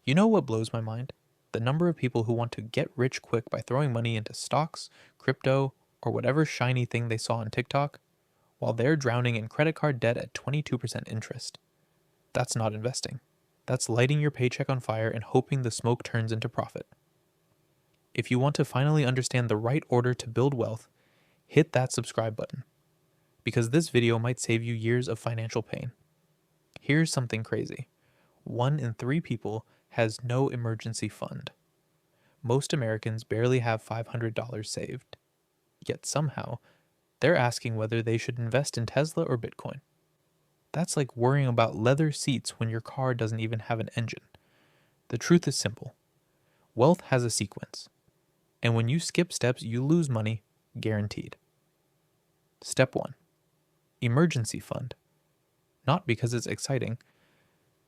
You know what blows my mind? The number of people who want to get rich quick by throwing money into stocks, crypto, or whatever shiny thing they saw on TikTok, while they're drowning in credit card debt at 22% interest. That's not investing. That's lighting your paycheck on fire and hoping the smoke turns into profit. If you want to finally understand the right order to build wealth, hit that subscribe button, because this video might save you years of financial pain. Here's something crazy. 1 in 3 people has no emergency fund. Most Americans barely have $500 saved. Yet somehow, they're asking whether they should invest in Tesla or Bitcoin. That's like worrying about leather seats when your car doesn't even have an engine. The truth is simple. Wealth has a sequence. And when you skip steps, you lose money, guaranteed. Step 1. Emergency fund. Not because it's exciting,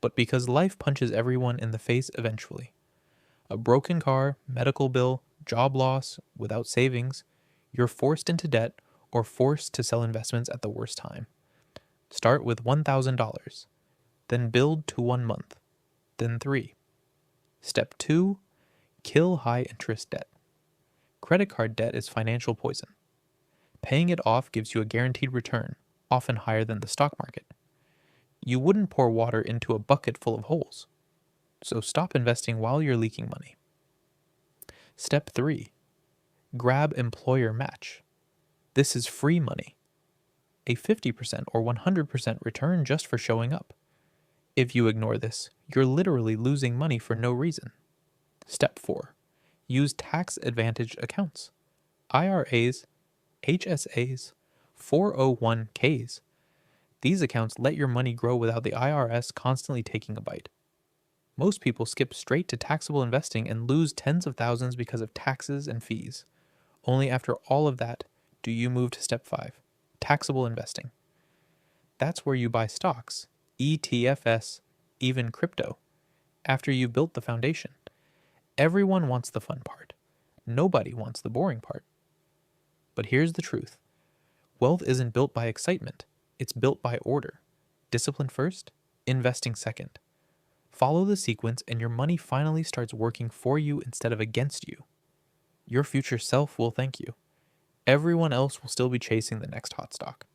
but because life punches everyone in the face eventually. A broken car, medical bill, job loss, without savings, you're forced into debt or forced to sell investments at the worst time. Start with $1,000, then build to 1 month, then 3. Step 2, kill high interest debt. Credit card debt is financial poison. Paying it off gives you a guaranteed return, often higher than the stock market. You wouldn't pour water into a bucket full of holes. So stop investing while you're leaking money. Step 3. Grab employer match. This is free money. A 50% or 100% return just for showing up. If you ignore this, you're literally losing money for no reason. Step 4. Use tax advantage accounts. IRAs, HSAs, 401ks. These accounts let your money grow without the IRS constantly taking a bite. Most people skip straight to taxable investing and lose tens of thousands because of taxes and fees. Only after all of that do you move to step 5, taxable investing. That's where you buy stocks, ETFs, even crypto, after you've built the foundation. Everyone wants the fun part. Nobody wants the boring part. But here's the truth. Wealth isn't built by excitement. It's built by order. Discipline first, investing second. Follow the sequence and your money finally starts working for you instead of against you. Your future self will thank you. Everyone else will still be chasing the next hot stock.